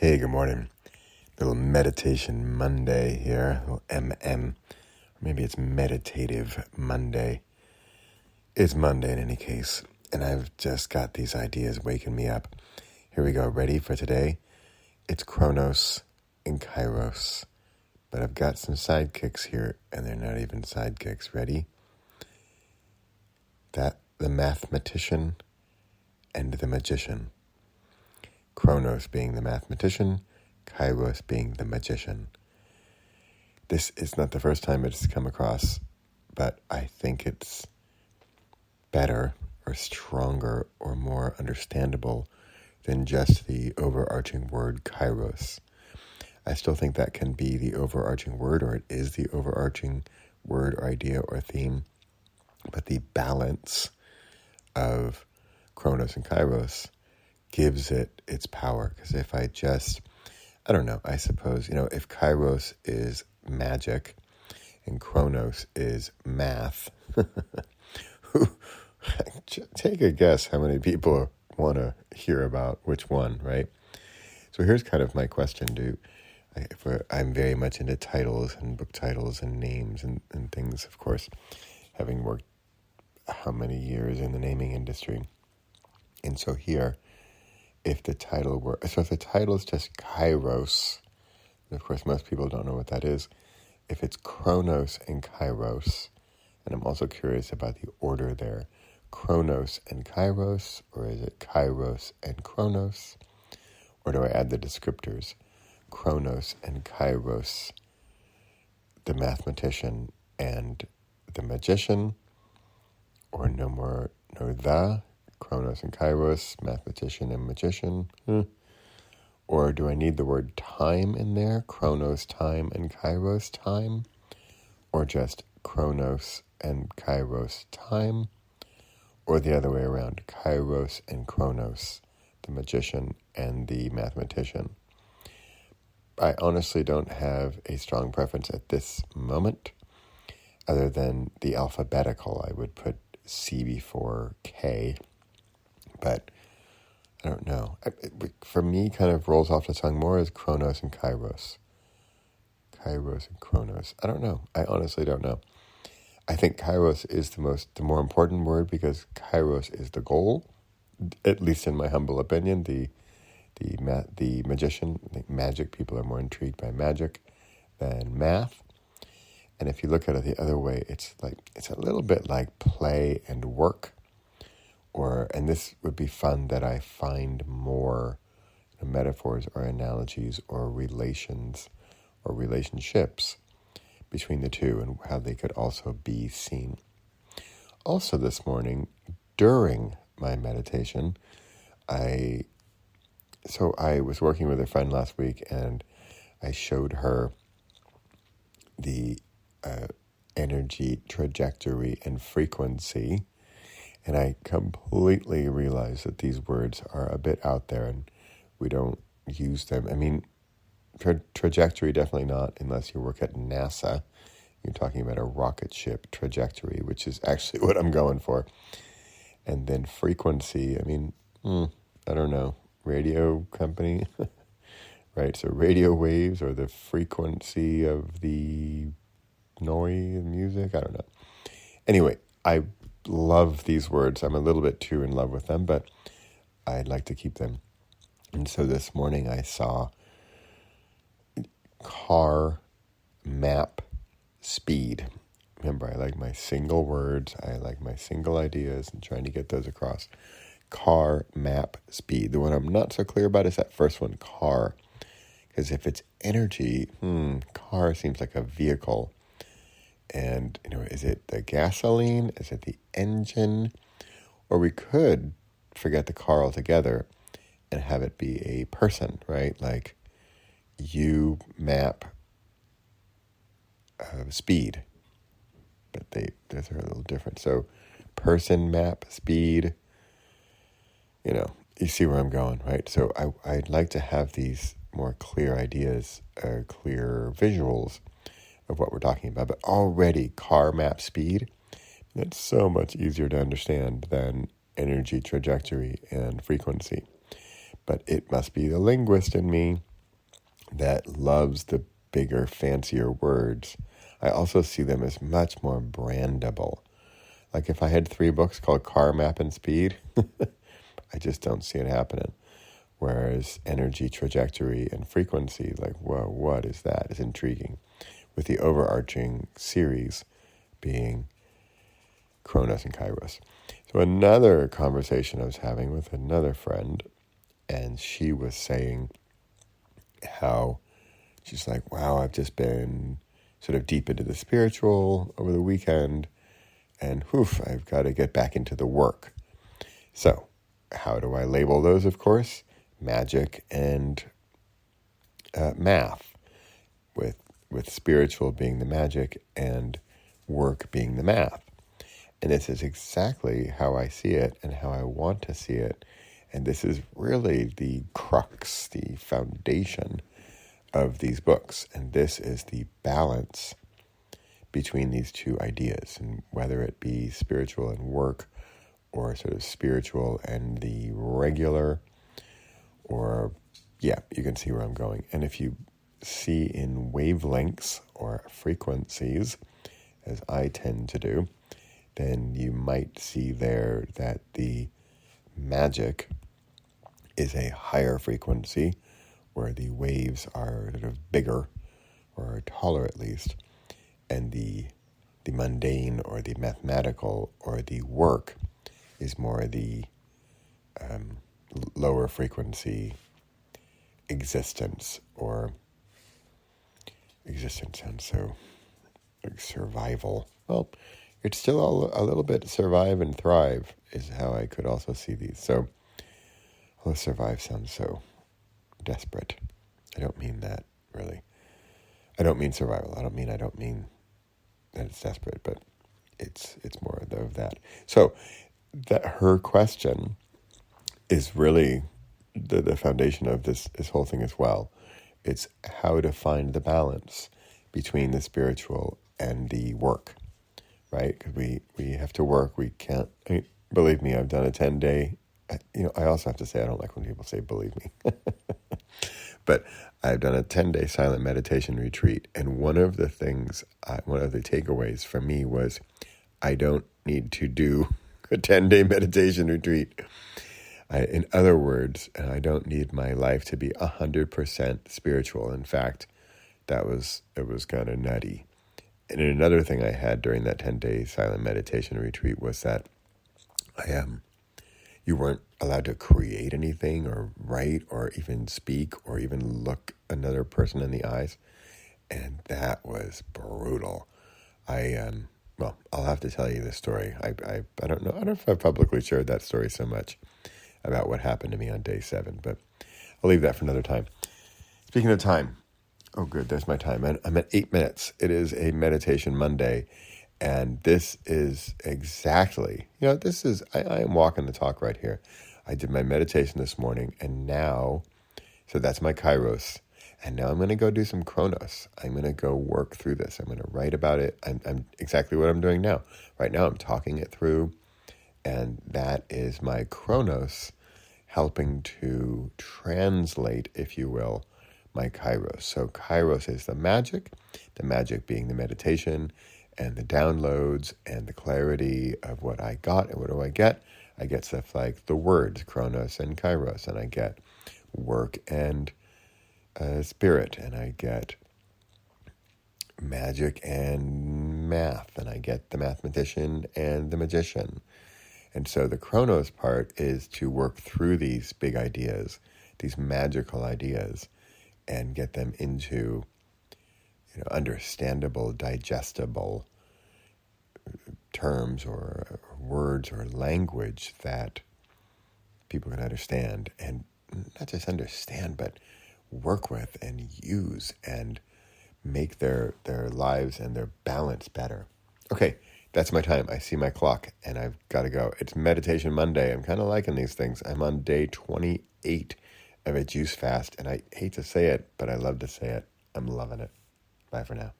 Hey, good morning. Little meditation Monday here, little MM. Maybe it's meditative Monday. It's Monday in any case, and I've just got these ideas waking me up. Here we go. Ready for today? It's Kronos and Kairos, but I've got some sidekicks here, and they're not even sidekicks. Ready? The mathematician and the magician. Kronos being the mathematician, Kairos being the magician. This is not the first time it's come across, but I think it's better or stronger or more understandable than just the overarching word Kairos. I still think that can be the overarching word, or it is the overarching word or idea or theme, but the balance of Kronos and Kairos gives it its power. Because if I suppose, if Kairos is magic and Kronos is math, take a guess how many people want to hear about which one, right? So here's kind of my question. I'm very much into titles and book titles and names and things, of course, having worked how many years in the naming industry. And so here, if the title is just Kairos, and of course most people don't know what that is, if it's Kronos and Kairos, and I'm also curious about the order there, Kronos and Kairos, or is it Kairos and Kronos, or do I add the descriptors, Kronos and Kairos, the mathematician and the magician, or no the, Kronos and Kairos, mathematician and magician, Or do I need the word time in there, Kronos time and Kairos time, or just Kronos and Kairos time, or the other way around, Kairos and Kronos, the magician and the mathematician? I honestly don't have a strong preference at this moment, other than the alphabetical. I would put C before K, but I don't know. For me, kind of rolls off the tongue more as Kronos and Kairos. Kairos and Kronos. I don't know. I honestly don't know. I think Kairos is the more important word, because Kairos is the goal, at least in my humble opinion. The magician, I think magic people are more intrigued by magic than math. And if you look at it the other way, it's a little bit like play and work. And this would be fun that I find more metaphors or analogies or relations or relationships between the two and how they could also be seen. Also this morning, during my meditation, I was working with a friend last week, and I showed her the energy trajectory and frequency. And I completely realized that these words are a bit out there and we don't use them. I mean, trajectory, definitely not unless you work at NASA. You're talking about a rocket ship trajectory, which is actually what I'm going for. And then frequency, I mean, I don't know, radio company, right? So radio waves, or the frequency of the noise, music, I don't know. Anyway, I love these words. I'm a little bit too in love with them, but I'd like to keep them. And so this morning I saw car map speed. Remember, I like my single words. I like my single ideas and trying to get those across. Car map speed. The one I'm not so clear about is that first one, car. Because if it's energy, car seems like a vehicle. And, is it the gasoline? Is it the engine? Or we could forget the car altogether and have it be a person, right? Like you map speed. But those are a little different. So person map speed, you see where I'm going, right? So I'd like to have these more clear ideas, clear visuals of what we're talking about. But already car map speed, that's so much easier to understand than energy trajectory and frequency. But it must be the linguist in me that loves the bigger, fancier words, I also see them as much more brandable. Like if I had 3 books called Car, Map, and Speed, I just don't see it happening. Whereas energy, trajectory, and frequency, like, whoa, what is that? Is intriguing. With the overarching series being Kronos and Kairos. So another conversation I was having with another friend, and she was saying how she's like, wow, I've just been sort of deep into the spiritual over the weekend, and I've got to get back into the work. So how do I label those, of course? Magic and math, with spiritual being the magic and work being the math. And this is exactly how I see it and how I want to see it. And this is really the crux, the foundation of these books. And this is the balance between these two ideas, and whether it be spiritual and work, or sort of spiritual and the regular, or, yeah, you can see where I'm going. And if you see in wavelengths or frequencies, as I tend to do, then you might see there that the magic is a higher frequency, where the waves are sort of bigger, or taller at least, and the mundane or the mathematical or the work is more the lower frequency existence, or existence sounds so like survival. Well, it's still a little bit survive and thrive is how I could also see these. So, survive sounds so desperate. I don't mean that, really. I don't mean survival. I don't mean that it's desperate, but it's more of that. So, that her question is really the foundation of this whole thing as well. It's how to find the balance between the spiritual and the work, right? Because we have to work. We can't, believe me, I've done a 10-day, I also have to say I don't like when people say believe me. But I've done a 10-day silent meditation retreat, and one of the takeaways for me was I don't need to do a 10-day meditation retreat. In other words, I don't need my life to be 100% spiritual. In fact, it was kind of nutty. And another thing I had during that 10-day silent meditation retreat was that you weren't allowed to create anything or write or even speak or even look another person in the eyes. And that was brutal. I'll have to tell you this story. I don't know. I don't know if I've publicly shared that story so much about what happened to me on day 7, but I'll leave that for another time. Speaking of time, oh good, there's my time. I'm at 8 minutes. It is a Meditation Monday, and this is exactly, I am walking the talk right here. I did my meditation this morning, and now, so that's my Kairos, and now I'm going to go do some Kronos. I'm going to go work through this. I'm going to write about it. I'm exactly what I'm doing now. Right now I'm talking it through, and that is my Kronos helping to translate, if you will, my Kairos. So Kairos is the magic being the meditation and the downloads and the clarity of what I got. And what do I get? I get stuff like the words, Kronos and Kairos, and I get work and spirit, and I get magic and math, and I get the mathematician and the magician. And so the Kronos part is to work through these big ideas, these magical ideas, and get them into understandable, digestible terms or words or language that people can understand, and not just understand, but work with and use and make their lives and their balance better. Okay, that's my time. I see my clock, and I've got to go. It's Meditation Monday. I'm kind of liking these things. I'm on day 28 of a juice fast, and I hate to say it, but I love to say it. I'm loving it. Bye for now.